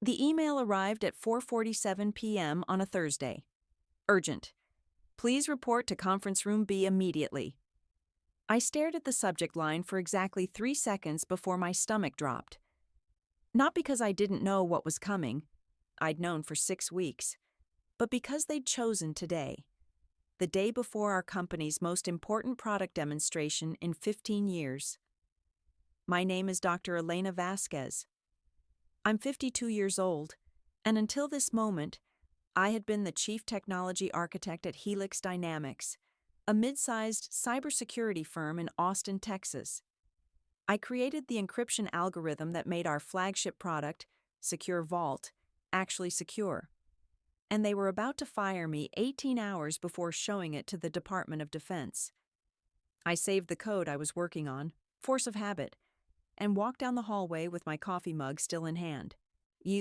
The email arrived at 4:47 p.m. on a Thursday. Urgent. Please report to Conference Room B immediately. I stared at the subject line for exactly 3 seconds before my stomach dropped. Not because I didn't know what was coming, I'd known for 6 weeks, but because they'd chosen today, the day before our company's most important product demonstration in 15 years. My name is Dr. Elena Vasquez. I'm 52 years old, and until this moment, I had been the chief technology architect at Helix Dynamics, a mid-sized cybersecurity firm in Austin, Texas. I created the encryption algorithm that made our flagship product, Secure Vault, actually secure. And they were about to fire me 18 hours before showing it to the Department of Defense. I saved the code I was working on, force of habit, and walked down the hallway with my coffee mug still in hand.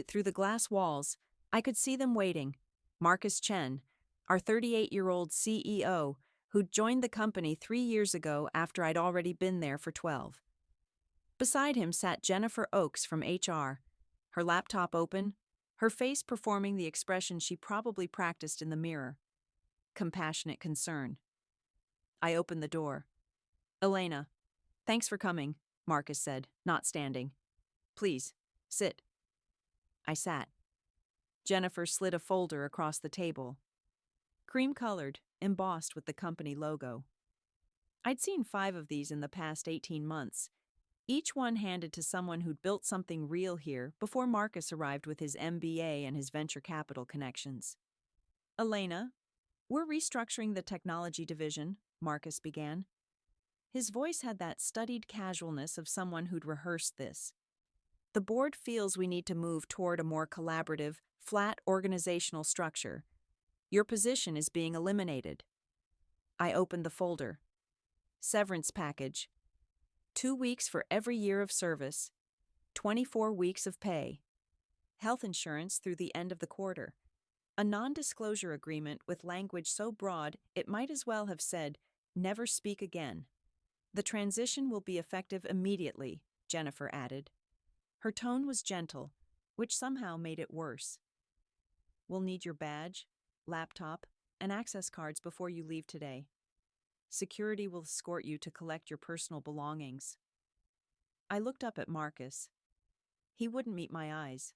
Through the glass walls, I could see them waiting. Marcus Chen, our 38-year-old CEO, who'd joined the company 3 years ago after I'd already been there for 12. Beside him sat Jennifer Oakes from HR, her laptop open, her face performing the expression she probably practiced in the mirror. Compassionate concern. I opened the door. "Elena, thanks for coming," Marcus said, not standing. "Please, sit." I sat. Jennifer slid a folder across the table. Cream-colored, embossed with the company logo. I'd seen 5 of these in the past 18 months, each one handed to someone who'd built something real here before Marcus arrived with his MBA and his venture capital connections. "Elena, we're restructuring the technology division," Marcus began. His voice had that studied casualness of someone who'd rehearsed this. "The board feels we need to move toward a more collaborative, flat organizational structure. Your position is being eliminated." I opened the folder. Severance package. 2 weeks for every year of service. 24 weeks of pay. Health insurance through the end of the quarter. A non-disclosure agreement with language so broad it might as well have said, "Never speak again." "The transition will be effective immediately," Jennifer added. Her tone was gentle, which somehow made it worse. "We'll need your badge, laptop, and access cards before you leave today. Security will escort you to collect your personal belongings." I looked up at Marcus. He wouldn't meet my eyes.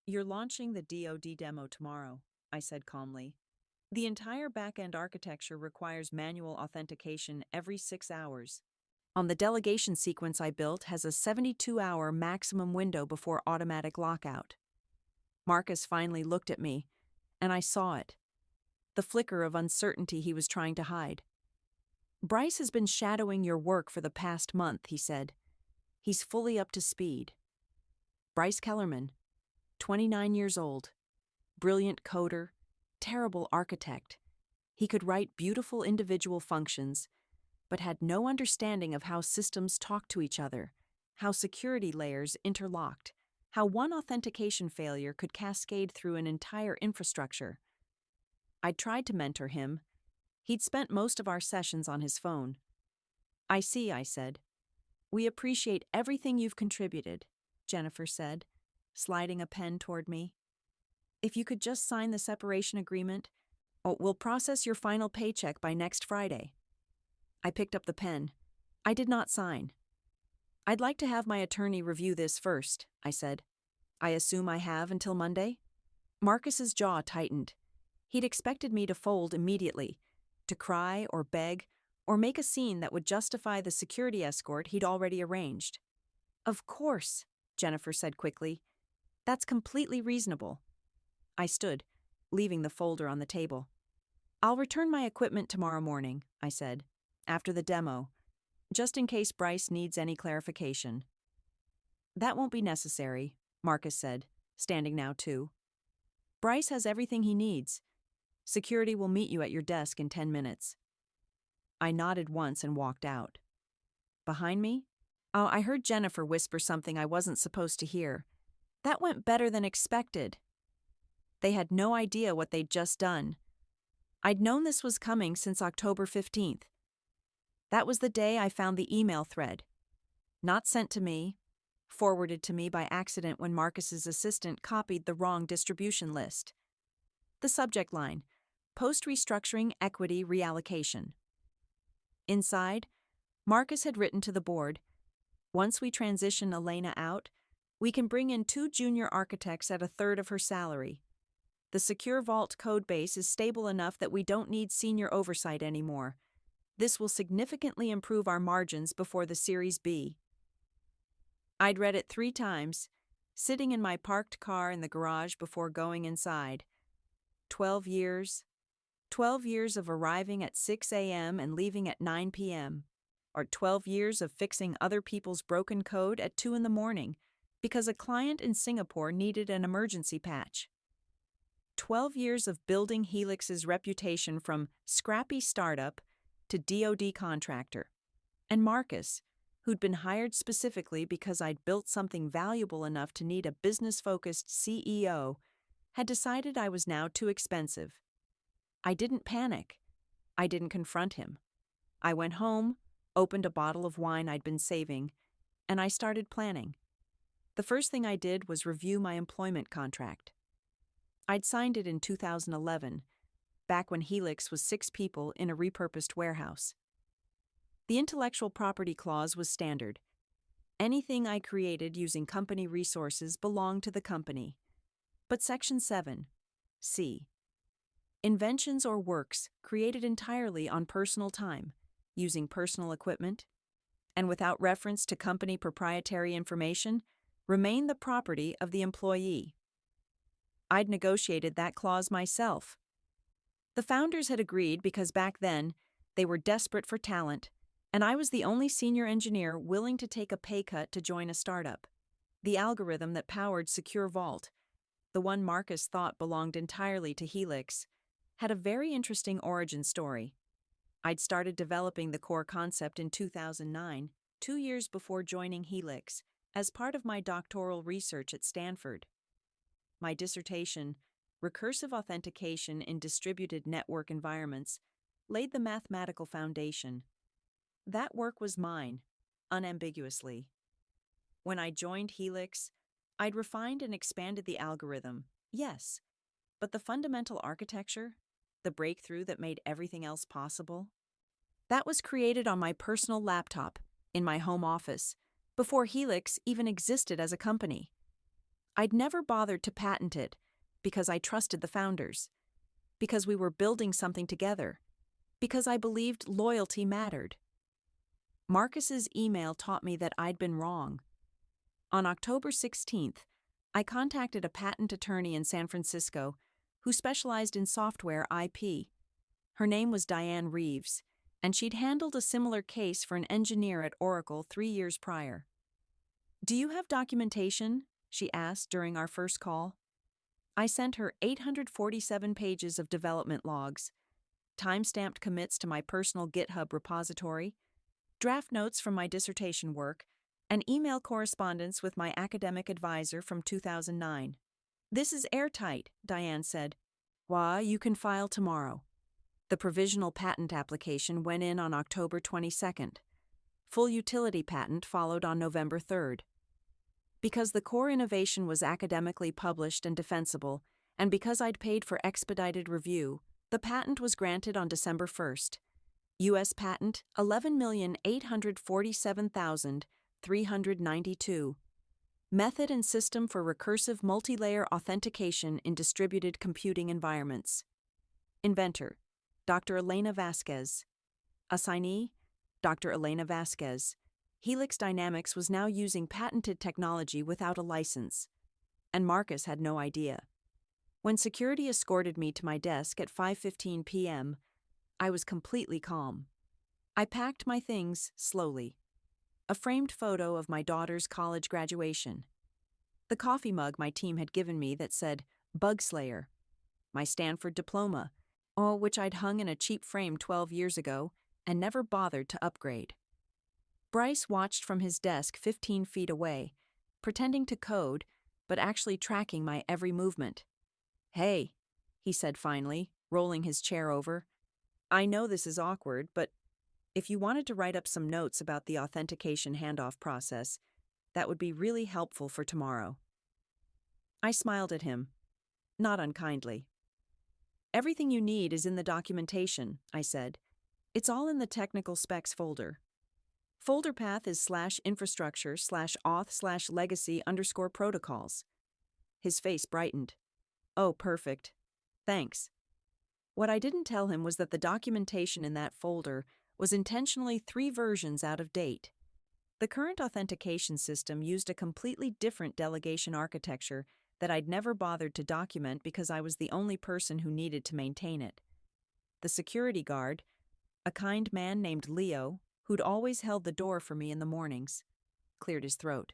"You're launching the DoD demo tomorrow," I said calmly. "The entire back-end architecture requires manual authentication every 6 hours. On the delegation sequence I built has a 72-hour maximum window before automatic lockout." Marcus finally looked at me, and I saw it. The flicker of uncertainty he was trying to hide. "Bryce has been shadowing your work for the past month," he said. "He's fully up to speed." Bryce Kellerman, 29 years old, brilliant coder, terrible architect. He could write beautiful individual functions, but had no understanding of how systems talk to each other, how security layers interlocked, how one authentication failure could cascade through an entire infrastructure. I'd tried to mentor him. He'd spent most of our sessions on his phone. "I see," I said. "We appreciate everything you've contributed," Jennifer said, sliding a pen toward me. "If you could just sign the separation agreement, we'll process your final paycheck by next Friday." I picked up the pen. I did not sign. "I'd like to have my attorney review this first," I said. "I assume I have until Monday?" Marcus's jaw tightened. He'd expected me to fold immediately, to cry or beg, or make a scene that would justify the security escort he'd already arranged. "Of course," Jennifer said quickly. "That's completely reasonable." I stood, leaving the folder on the table. "I'll return my equipment tomorrow morning," I said, "after the demo, just in case Bryce needs any clarification." "That won't be necessary," Marcus said, standing now too. "Bryce has everything he needs. Security will meet you at your desk in 10 minutes. I nodded once and walked out. Behind me? I heard Jennifer whisper something I wasn't supposed to hear. That went better than expected. They had no idea what they'd just done. I'd known this was coming since October 15th. That was the day I found the email thread. Not sent to me, forwarded to me by accident when Marcus's assistant copied the wrong distribution list. The subject line: Post-restructuring equity reallocation. Inside, Marcus had written to the board, "Once we transition Elena out, we can bring in 2 junior architects at a third of her salary. The Secure Vault codebase is stable enough that we don't need senior oversight anymore. This will significantly improve our margins before the Series B." I'd read it 3 times, sitting in my parked car in the garage before going inside. 12 years. 12 years of arriving at 6 a.m. and leaving at 9 p.m. Or 12 years of fixing other people's broken code at 2 in the morning because a client in Singapore needed an emergency patch. 12 years of building Helix's reputation from scrappy startup to DoD contractor. And Marcus, who'd been hired specifically because I'd built something valuable enough to need a business-focused CEO, had decided I was now too expensive. I didn't panic. I didn't confront him. I went home, opened a bottle of wine I'd been saving, and I started planning. The first thing I did was review my employment contract. I'd signed it in 2011, back when Helix was 6 people in a repurposed warehouse. The intellectual property clause was standard. Anything I created using company resources belonged to the company. But Section 7, C. Inventions or works created entirely on personal time, using personal equipment, and without reference to company proprietary information, remain the property of the employee. I'd negotiated that clause myself. The founders had agreed because back then, they were desperate for talent, and I was the only senior engineer willing to take a pay cut to join a startup. The algorithm that powered Secure Vault, the one Marcus thought belonged entirely to Helix, had a very interesting origin story. I'd started developing the core concept in 2009, 2 years before joining Helix, as part of my doctoral research at Stanford. My dissertation, Recursive Authentication in Distributed Network Environments, laid the mathematical foundation. That work was mine, unambiguously. When I joined Helix, I'd refined and expanded the algorithm, yes, but the fundamental architecture, the breakthrough that made everything else possible, that was created on my personal laptop, in my home office, before Helix even existed as a company. I'd never bothered to patent it because I trusted the founders, because we were building something together, because I believed loyalty mattered. Marcus's email taught me that I'd been wrong. On October 16th, I contacted a patent attorney in San Francisco who specialized in software IP. Her name was Diane Reeves, and she'd handled a similar case for an engineer at Oracle 3 years prior. "Do you have documentation?" she asked during our first call. I sent her 847 pages of development logs, time-stamped commits to my personal GitHub repository, draft notes from my dissertation work, and email correspondence with my academic advisor from 2009. "This is airtight," Diane said. "Why, you can file tomorrow." The provisional patent application went in on October 22nd. Full utility patent followed on November 3rd. Because the core innovation was academically published and defensible, and because I'd paid for expedited review, the patent was granted on December 1st. U.S. Patent 11,847,392. Method and system for recursive multilayer authentication in distributed computing environments. Inventor: Dr. Elena Vasquez. Assignee: Dr. Elena Vasquez. Helix Dynamics was now using patented technology without a license, and Marcus had no idea. When security escorted me to my desk at 5:15 p.m., I was completely calm. I packed my things slowly. A framed photo of my daughter's college graduation. The coffee mug my team had given me that said Bug Slayer. My Stanford diploma, which I'd hung in a cheap frame 12 years ago and never bothered to upgrade. Bryce watched from his desk 15 feet away, pretending to code, but actually tracking my every movement. "Hey," he said finally, rolling his chair over. "I know this is awkward, but if you wanted to write up some notes about the authentication handoff process, That would be really helpful for tomorrow. I smiled at him, not unkindly. Everything you need is in the documentation, I said. It's all in the technical specs folder. Folder path is /infrastructure/auth/legacy_protocols. His face brightened. Oh, perfect. Thanks. What I didn't tell him was that the documentation in that folder was intentionally 3 versions out of date. The current authentication system used a completely different delegation architecture that I'd never bothered to document because I was the only person who needed to maintain it. The security guard, a kind man named Leo, who'd always held the door for me in the mornings, cleared his throat.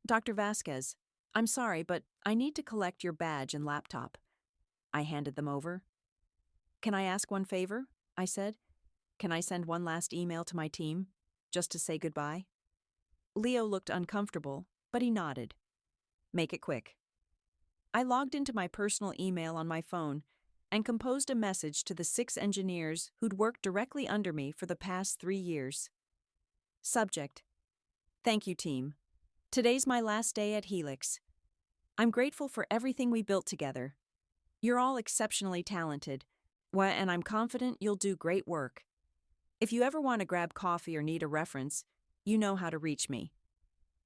Dr. Vasquez, I'm sorry, but I need to collect your badge and laptop. I handed them over. Can I ask one favor? I said. Can I send one last email to my team, just to say goodbye? Leo looked uncomfortable, but he nodded. Make it quick. I logged into my personal email on my phone and composed a message to the 6 engineers who'd worked directly under me for the past 3 years. Subject: Thank you, team. Today's my last day at Helix. I'm grateful for everything we built together. You're all exceptionally talented, and I'm confident you'll do great work. If you ever want to grab coffee or need a reference, you know how to reach me.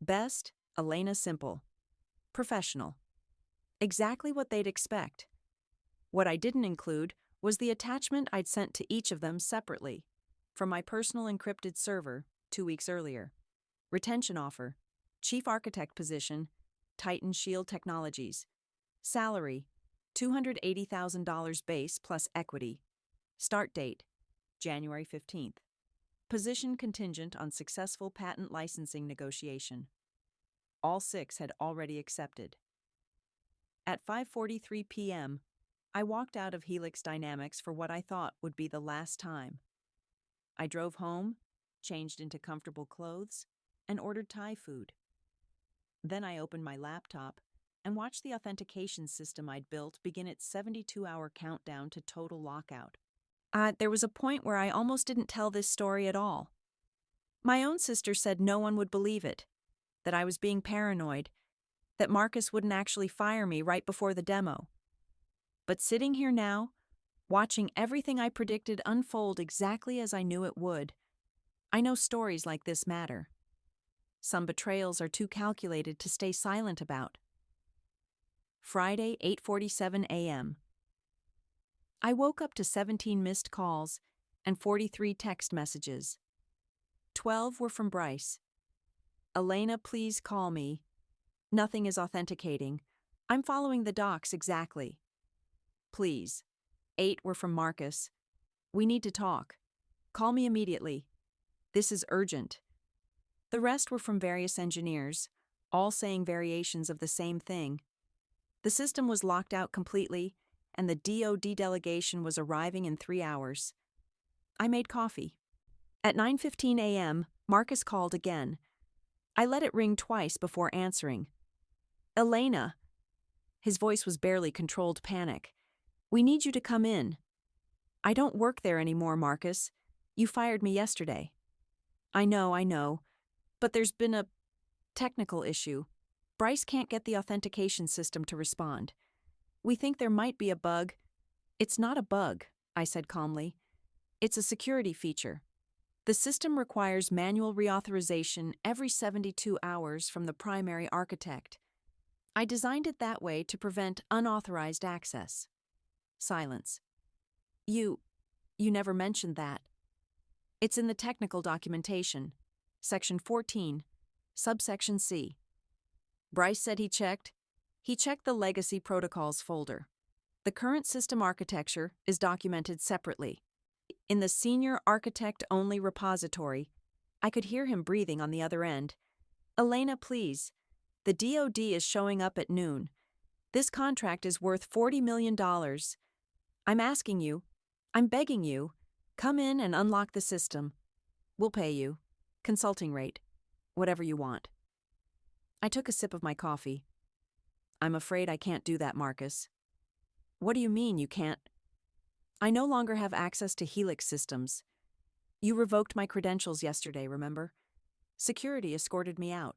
Best, Elena Simple. Professional. Exactly what they'd expect. What I didn't include was the attachment I'd sent to each of them separately, from my personal encrypted server 2 weeks earlier. Retention offer, chief architect position, Titan Shield Technologies. Salary, $280,000 base plus equity. Start date, January 15th. Position contingent on successful patent licensing negotiation. All 6 had already accepted. At 5:43 p.m., I walked out of Helix Dynamics for what I thought would be the last time. I drove home, changed into comfortable clothes, and ordered Thai food. Then I opened my laptop and watched the authentication system I'd built begin its 72-hour countdown to total lockout. There was a point where I almost didn't tell this story at all. My own sister said no one would believe it, that I was being paranoid, that Marcus wouldn't actually fire me right before the demo. But sitting here now, watching everything I predicted unfold exactly as I knew it would, I know stories like this matter. Some betrayals are too calculated to stay silent about. Friday, 8:47 a.m. I woke up to 17 missed calls and 43 text messages. 12 were from Bryce. Elena, please call me. Nothing is authenticating. I'm following the docs exactly. Please. 8 were from Marcus. We need to talk. Call me immediately. This is urgent. The rest were from various engineers, all saying variations of the same thing. The system was locked out completely, and the DoD delegation was arriving in 3 hours. I made coffee. At 9:15 a.m., Marcus called again. I let it ring twice before answering. Elena. His voice was barely controlled panic. We need you to come in. I don't work there anymore, Marcus. You fired me yesterday. I know. But there's been a technical issue. Bryce can't get the authentication system to respond. We think there might be a bug. It's not a bug, I said calmly. It's a security feature. The system requires manual reauthorization every 72 hours from the primary architect. I designed it that way to prevent unauthorized access. Silence. You never mentioned that. It's in the technical documentation, Section 14, Subsection C. Bryce said he checked the legacy protocols folder. The current system architecture is documented separately. In the senior architect-only repository, I could hear him breathing on the other end. Elena, please. The DoD is showing up at noon. This contract is worth $40 million. I'm asking you, I'm begging you, come in and unlock the system. We'll pay you. Consulting rate. Whatever you want. I took a sip of my coffee. I'm afraid I can't do that, Marcus. What do you mean you can't? I no longer have access to Helix systems. You revoked my credentials yesterday, remember? Security escorted me out.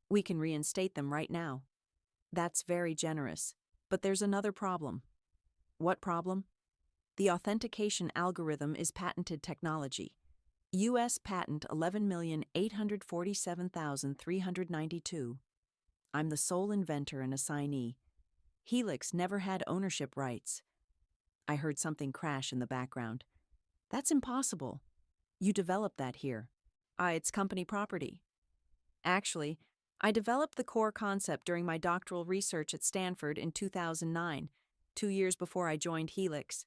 We can reinstate them right now. That's very generous. But there's another problem. What problem? The authentication algorithm is patented technology. U.S. Patent 11,847,392. I'm the sole inventor and assignee. Helix never had ownership rights. I heard something crash in the background. That's impossible. You developed that here. It's company property. Actually, I developed the core concept during my doctoral research at Stanford in 2009, 2 years before I joined Helix.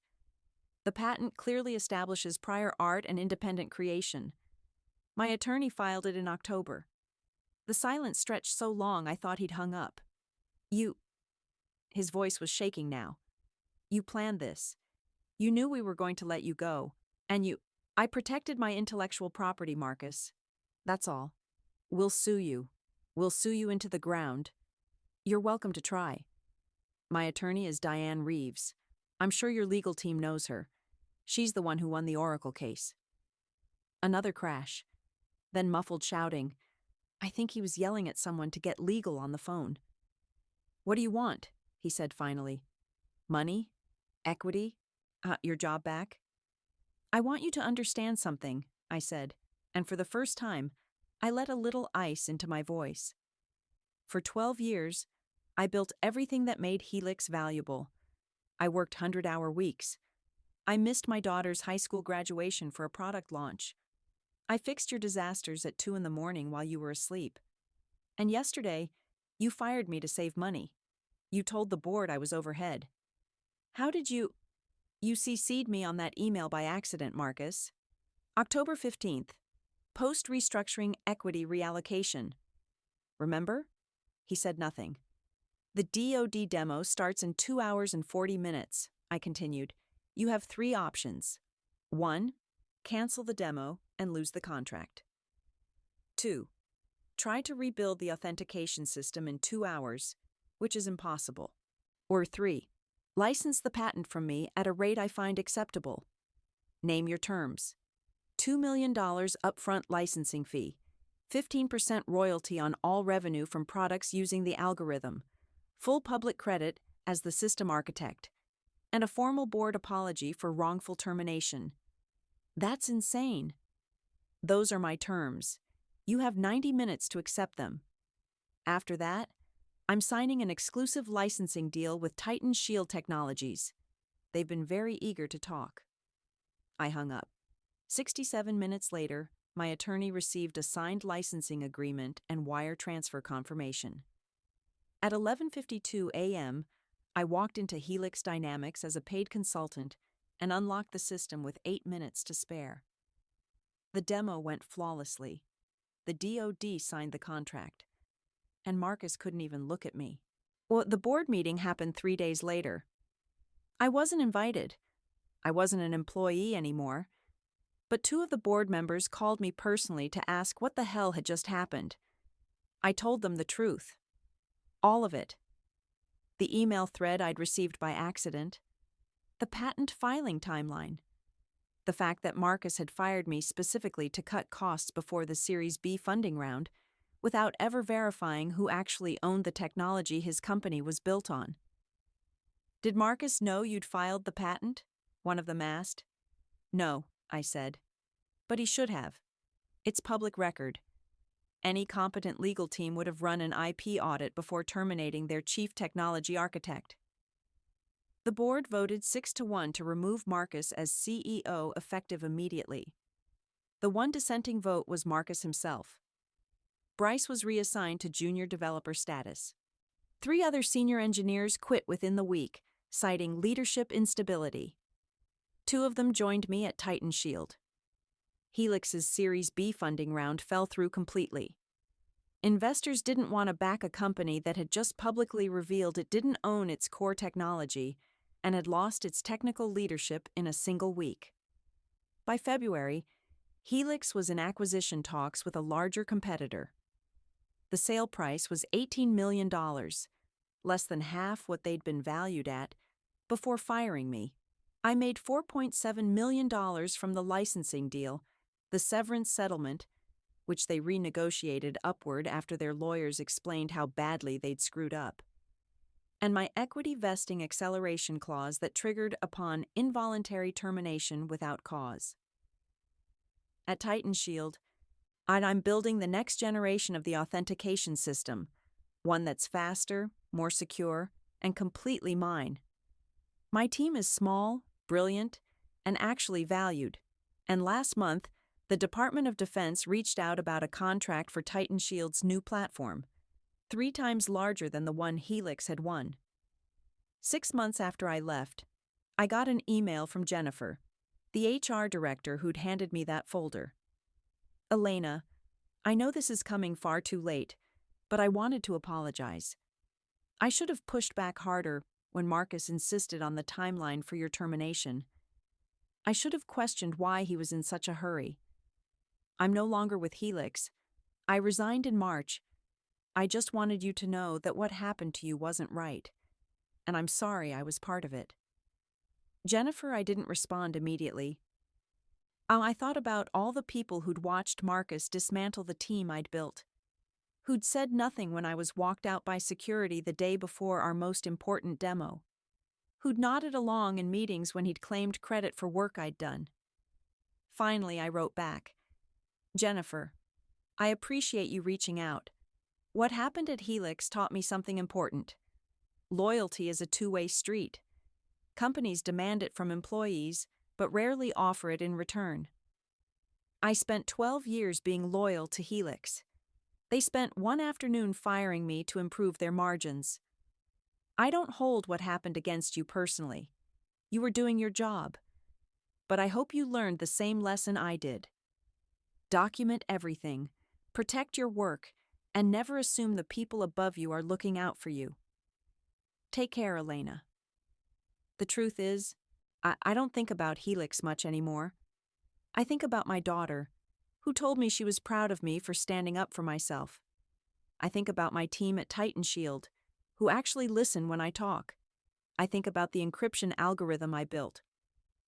The patent clearly establishes prior art and independent creation. My attorney filed it in October. The silence stretched so long I thought he'd hung up. His voice was shaking now. You planned this. You knew we were going to let you go, and I protected my intellectual property, Marcus. That's all. We'll sue you. We'll sue you into the ground. You're welcome to try. My attorney is Diane Reeves. I'm sure your legal team knows her. She's the one who won the Oracle case. Another crash. Then muffled shouting. I think he was yelling at someone to get legal on the phone. What do you want? He said finally. Money? Equity? Your job back? I want you to understand something, I said, and for the first time, I let a little ice into my voice. For 12 years, I built everything that made Helix valuable. I worked 100-hour weeks. I missed my daughter's high school graduation for a product launch. I fixed your disasters at 2 a.m. while you were asleep. And yesterday, you fired me to save money. You told the board I was overhead. How did you CC'd me on that email by accident, Marcus. October 15th. Post-restructuring equity reallocation. Remember? He said nothing. The DoD demo starts in 2 hours and 40 minutes, I continued. You have 3 options. 1. Cancel the demo and lose the contract. 2. Try to rebuild the authentication system in 2 hours, which is impossible. Or 3. License the patent from me at a rate I find acceptable. Name your terms. $2 million upfront licensing fee, 15% royalty on all revenue from products using the algorithm, full public credit as the system architect, and a formal board apology for wrongful termination. That's insane. Those are my terms. You have 90 minutes to accept them. After that, I'm signing an exclusive licensing deal with Titan Shield Technologies. They've been very eager to talk. I hung up. 67 minutes later, my attorney received a signed licensing agreement and wire transfer confirmation. At 11:52 a.m., I walked into Helix Dynamics as a paid consultant and unlocked the system with 8 minutes to spare. The demo went flawlessly. The DoD signed the contract. And Marcus couldn't even look at me. The board meeting happened 3 days later. I wasn't invited. I wasn't an employee anymore. But 2 of the board members called me personally to ask what the hell had just happened. I told them the truth. All of it. The email thread I'd received by accident. The patent filing timeline. The fact that Marcus had fired me specifically to cut costs before the Series B funding round, without ever verifying who actually owned the technology his company was built on. Did Marcus know you'd filed the patent? One of them asked. No, I said. But he should have. It's public record. Any competent legal team would have run an IP audit before terminating their chief technology architect. The board voted 6-1 to remove Marcus as CEO effective immediately. The one dissenting vote was Marcus himself. Bryce was reassigned to junior developer status. 3 other senior engineers quit within the week, citing leadership instability. 2 of them joined me at Titan Shield. Helix's Series B funding round fell through completely. Investors didn't want to back a company that had just publicly revealed it didn't own its core technology and had lost its technical leadership in a single week. By February, Helix was in acquisition talks with a larger competitor. The sale price was $18 million, less than half what they'd been valued at, before firing me. I made $4.7 million from the licensing deal, the severance settlement, which they renegotiated upward after their lawyers explained how badly they'd screwed up. And my equity vesting acceleration clause that triggered upon involuntary termination without cause. At Titan Shield, I'm building the next generation of the authentication system, one that's faster, more secure, and completely mine. My team is small, brilliant, and actually valued. And last month, the Department of Defense reached out about a contract for Titan Shield's new platform, 3 times larger than the one Helix had won. 6 months after I left, I got an email from Jennifer, the HR director who'd handed me that folder. "Elena, I know this is coming far too late, but I wanted to apologize. I should have pushed back harder when Marcus insisted on the timeline for your termination. I should have questioned why he was in such a hurry. I'm no longer with Helix. I resigned in March. I just wanted you to know that what happened to you wasn't right, and I'm sorry I was part of it." Jennifer, I didn't respond immediately. I thought about all the people who'd watched Marcus dismantle the team I'd built, who'd said nothing when I was walked out by security the day before our most important demo, who'd nodded along in meetings when he'd claimed credit for work I'd done. Finally, I wrote back, "Jennifer, I appreciate you reaching out. What happened at Helix taught me something important. Loyalty is a two-way street. Companies demand it from employees, but rarely offer it in return. I spent 12 years being loyal to Helix. They spent one afternoon firing me to improve their margins. I don't hold what happened against you personally. You were doing your job. But I hope you learned the same lesson I did. Document everything, protect your work, and never assume the people above you are looking out for you. Take care, Elena." The truth is, I don't think about Helix much anymore. I think about my daughter, who told me she was proud of me for standing up for myself. I think about my team at Titan Shield, who actually listen when I talk. I think about the encryption algorithm I built,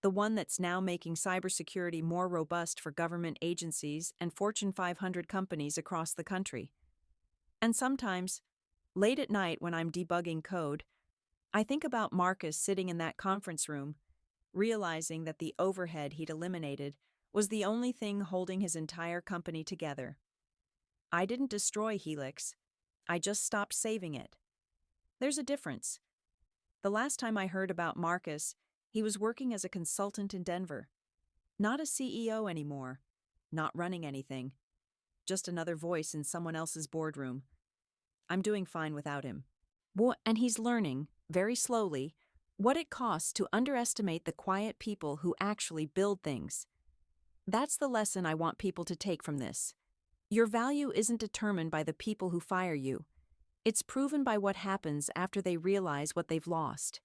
the one that's now making cybersecurity more robust for government agencies and Fortune 500 companies across the country. And sometimes, late at night when I'm debugging code, I think about Marcus sitting in that conference room, realizing that the overhead he'd eliminated was the only thing holding his entire company together. I didn't destroy Helix. I just stopped saving it. There's a difference. The last time I heard about Marcus, he was working as a consultant in Denver. Not a CEO anymore. Not running anything. Just another voice in someone else's boardroom. I'm doing fine without him. And he's learning, very slowly, what it costs to underestimate the quiet people who actually build things. That's the lesson I want people to take from this. Your value isn't determined by the people who fire you. It's proven by what happens after they realize what they've lost.